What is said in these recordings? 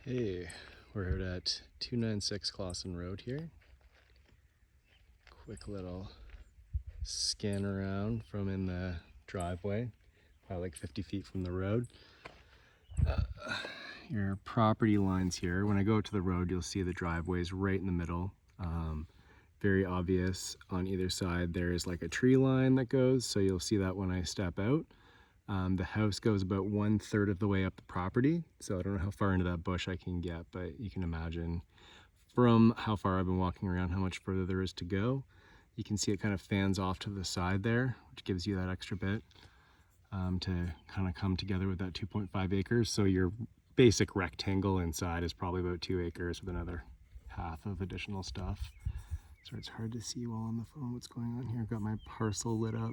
Hey, we're at 296 Clawson Road here. Quick little scan around from in the driveway, probably like 50 feet from the road. Your property lines here. When I go to the road, you'll see the driveways right in the middle. Very obvious on either side. There is like a tree line that goes, so you'll see that when I step out. The house goes about 1/3 of the way up the property, so I don't know how far into that bush I can get, but you can imagine from how far I've been walking around how much further there is to go. You can see it kind of fans off to the side there, which gives you that extra bit to kind of come together with that 2.5 acres. So your basic rectangle inside is probably about 2 acres with another half of additional stuff. So it's hard to see while on the phone what's going on here. I've got my parcel lit up.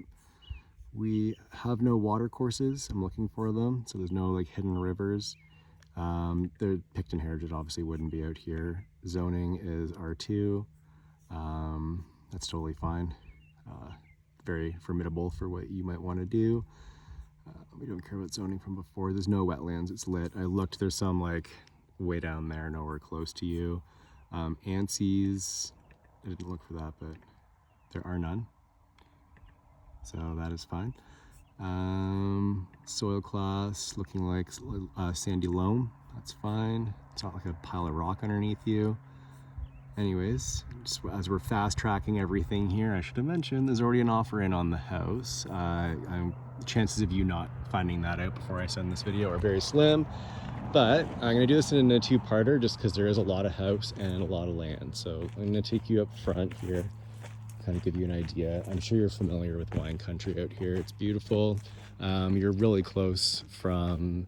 We have no water courses. I'm looking for them, so there's no like hidden rivers. The Picton Heritage obviously wouldn't be out here. Zoning is R2. That's totally fine. Very formidable for what you might want to do. We don't care about zoning from before. There's no wetlands, it's lit. I looked, there's some like way down there, nowhere close to you. ANSIs, I didn't look for that, but there are none. So that is fine. Soil class looking like sandy loam. That's fine. It's not like a pile of rock underneath you. Anyways, just as we're fast tracking everything here, I should have mentioned there's already an offer in on the house. Chances of you not finding that out before I send this video are very slim, but I'm gonna do this in a two-parter just because there is a lot of house and a lot of land. So I'm gonna take you up front here, kind of give you an idea. I'm sure you're familiar with wine country out here. It's beautiful. You're really close from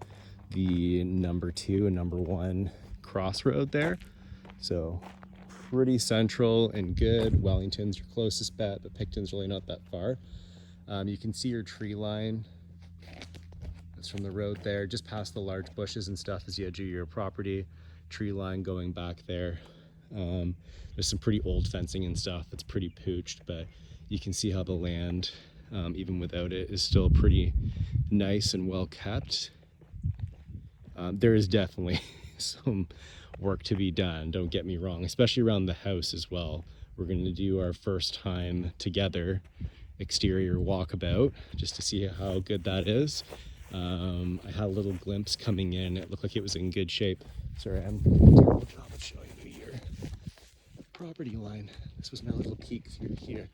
the number 2 and number 1 crossroad there. So pretty central and good. Wellington's your closest bet, but Picton's really not that far. You can see your tree line. That's from the road there, just past the large bushes and stuff is the edge of your property. Tree line going back there. There's some pretty old fencing and stuff that's pretty pooched, but you can see how the land, even without it, is still pretty nice and well kept. There is definitely some work to be done, don't get me wrong, especially around the house as well. We're going to do our first time together exterior walkabout just to see how good that is. I had a little glimpse coming in. It looked like it was in good shape. Sorry, I'm doing a terrible job of showing you your property line. This was my little peek through here.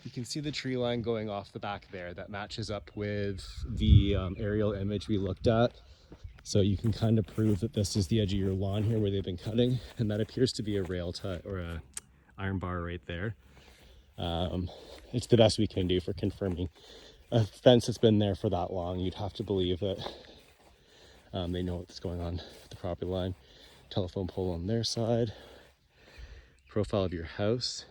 You can see the tree line going off the back there that matches up with the aerial image we looked at. So you can kind of prove that this is the edge of your lawn here where they've been cutting, and that appears to be a rail tie or a iron bar right there. It's the best we can do for confirming a fence that's been there for that long. You'd have to believe that they know what's going on with the property line. Telephone pole on their side. Profile of your house,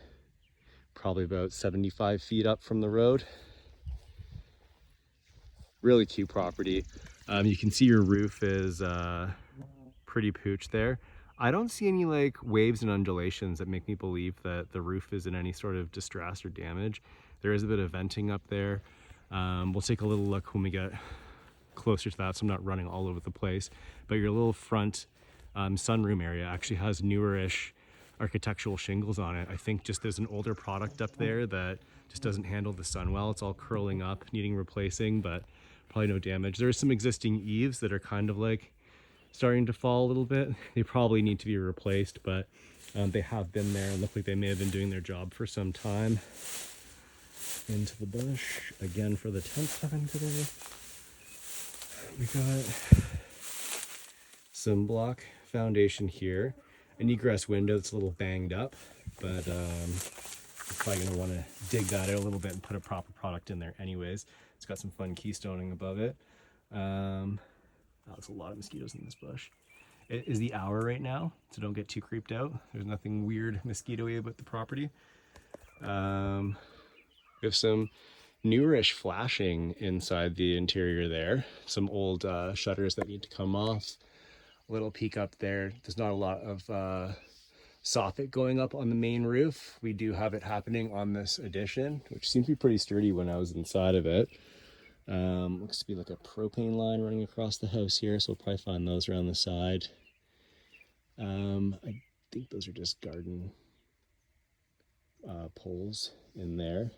probably about 75 feet up from the road. Really cute property. You can see your roof is pretty pooch there. I don't see any like waves and undulations that make me believe that the roof is in any sort of distress or damage. There is a bit of venting up there. We'll take a little look when we get closer to that, so I'm not running all over the place. But your little front sunroom area actually has newerish architectural shingles on it. I think just there's an older product up there that just doesn't handle the sun well. It's all curling up, needing replacing, but probably no damage. There are some existing eaves that are kind of like starting to fall a little bit. They probably need to be replaced, but they have been there and look like they may have been doing their job for some time. Into the bush again for the 10th time today. We got some block foundation here, an egress window that's a little banged up, but I'm probably gonna want to dig that out a little bit and put a proper product in there anyways. It's got some fun keystoning above it. Oh, there's a lot of mosquitoes in this bush. It is the hour right now, so don't get too creeped out. There's nothing weird mosquito-y about the property. We have some newerish flashing inside the interior there. Some old shutters that need to come off. A little peek up there. There's not a lot of soffit going up on the main roof. We do have it happening on this addition, which seemed to be pretty sturdy when I was inside of it. Looks to be like a propane line running across the house here, so we'll probably find those around the side. I think those are just garden poles in there.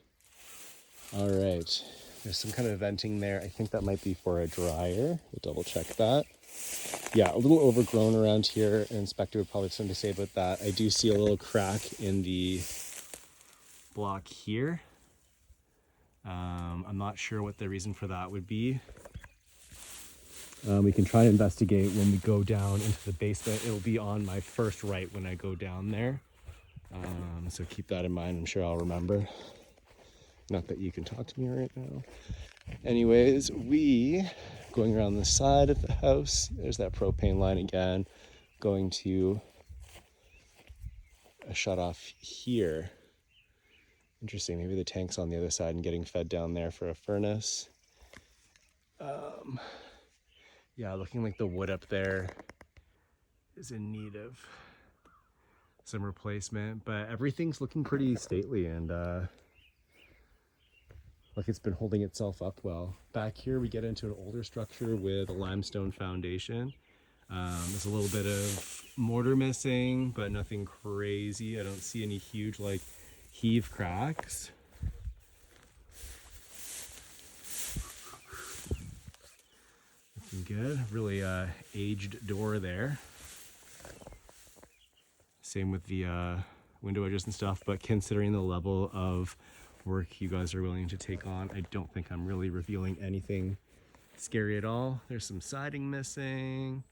All right, there's some kind of venting there. I think that might be for a dryer. We'll double check that. Yeah, a little overgrown around here. An inspector would probably have something to say about that. I do see a little crack in the block here. I'm not sure what the reason for that would be. We can try to investigate when we go down into the basement. It'll be on my first right when I go down there. So keep that in mind. I'm sure I'll remember. Not that you can talk to me right now. Anyways, going around the side of the house, there's that propane line again, going to a shut off here. Interesting, maybe the tank's on the other side and getting fed down there for a furnace. Yeah, looking like the wood up there is in need of some replacement, but everything's looking pretty stately and like it's been holding itself up well. Back here we get into an older structure with a limestone foundation. There's a little bit of mortar missing, but nothing crazy. I don't see any huge like heave cracks. Looking good. Really aged door there. Same with the window edges and stuff, but considering the level of work you guys are willing to take on, I don't think I'm really revealing anything scary at all. There's some siding missing.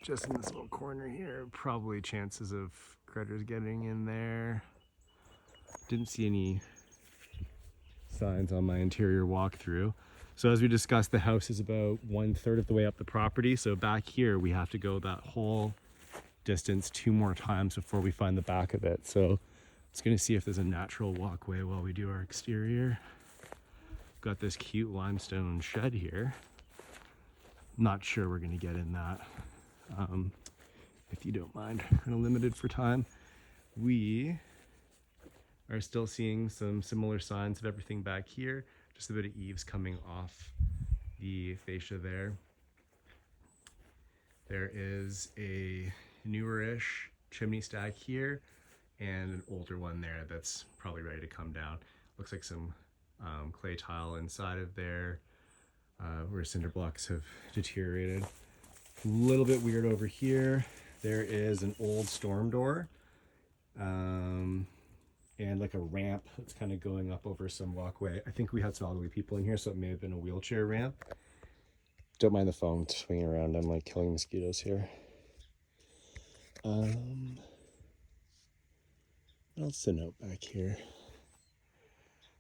Just in this little corner here, probably chances of critters getting in there. Didn't see any signs on my interior walkthrough. So as we discussed, the house is about 1/3 of the way up the property. So back here, we have to go that whole distance 2 more times before we find the back of it. So it's gonna see if there's a natural walkway while we do our exterior. Got this cute limestone shed here. Not sure we're gonna get in that. If you don't mind, kind of limited for time. We are still seeing some similar signs of everything back here. Just a bit of eaves coming off the fascia there. There is a newer-ish chimney stack here and an older one there that's probably ready to come down. Looks like some clay tile inside of there where cinder blocks have deteriorated. A little bit weird over here. There is an old storm door and like a ramp that's kind of going up over some walkway. I think we had some elderly people in here, so it may have been a wheelchair ramp. Don't mind the phone swinging around. I'm like killing mosquitoes here. What else to note back here?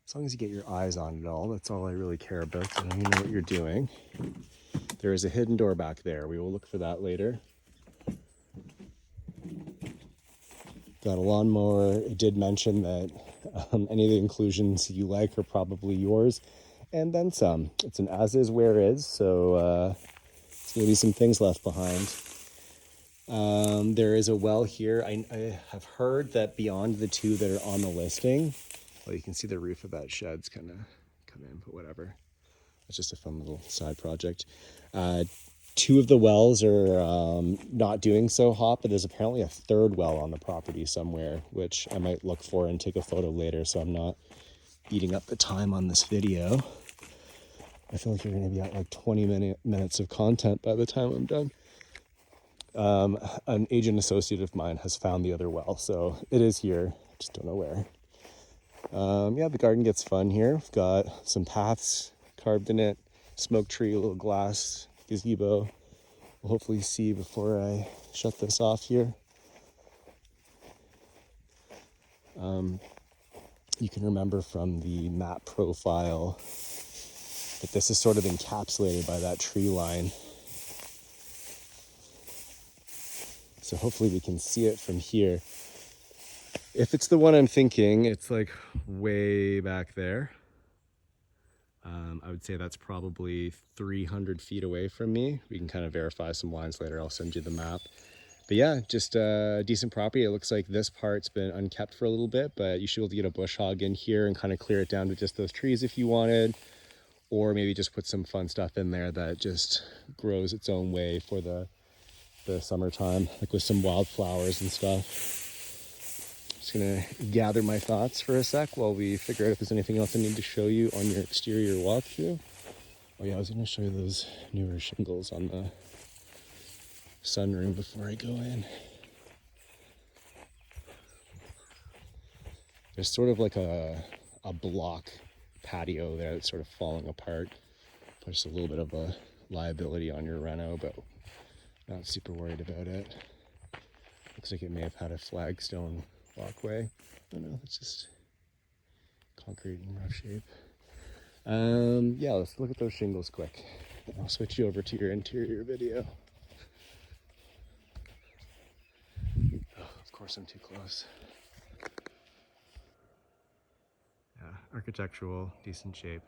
As long as you get your eyes on it all, that's all I really care about. So you know what you're doing. There is a hidden door back there. We will look for that later. Got a lawnmower. It did mention that any of the inclusions you like are probably yours, and then some. It's an as-is, where-is, so there's maybe some things left behind. There is a well here. I have heard that beyond the 2 that are on the listing, well, you can see the roof of that shed's kind of come in, but whatever. It's just a fun little side project. 2 of the wells are not doing so hot, but there's apparently a 3rd well on the property somewhere, which I might look for and take a photo later, so I'm not eating up the time on this video. I feel like you're going to be at like 20 minutes of content by the time I'm done. An agent associate of mine has found the other well, so it is here. I just don't know where. Yeah, the garden gets fun here. We've got some paths carved in it, smoke tree, a little glass gazebo. We'll hopefully see before I shut this off here. You can remember from the map profile that this is sort of encapsulated by that tree line. So hopefully we can see it from here. If it's the one I'm thinking, it's like way back there. I would say that's probably 300 feet away from me. We can kind of verify some lines later. I'll send you the map. But yeah, just a decent property. It looks like this part's been unkept for a little bit, but you should be able to get a bush hog in here and kind of clear it down to just those trees if you wanted. Or maybe just put some fun stuff in there that just grows its own way for the the summertime, like with some wildflowers and stuff. Just gonna gather my thoughts for a sec while we figure out if there's anything else I need to show you on your exterior walkthrough. Oh yeah, I was gonna show you those newer shingles on the sunroom before I go in. There's sort of like a block patio there that's sort of falling apart. Puts a little bit of a liability on your reno, but not super worried about it. Looks like it may have had a flagstone walkway. I don't know, it's just concrete in rough shape. Yeah, let's look at those shingles quick. I'll switch you over to your interior video. Oh, of course I'm too close. Yeah, architectural, decent shape.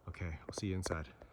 Okay, I'll see you inside.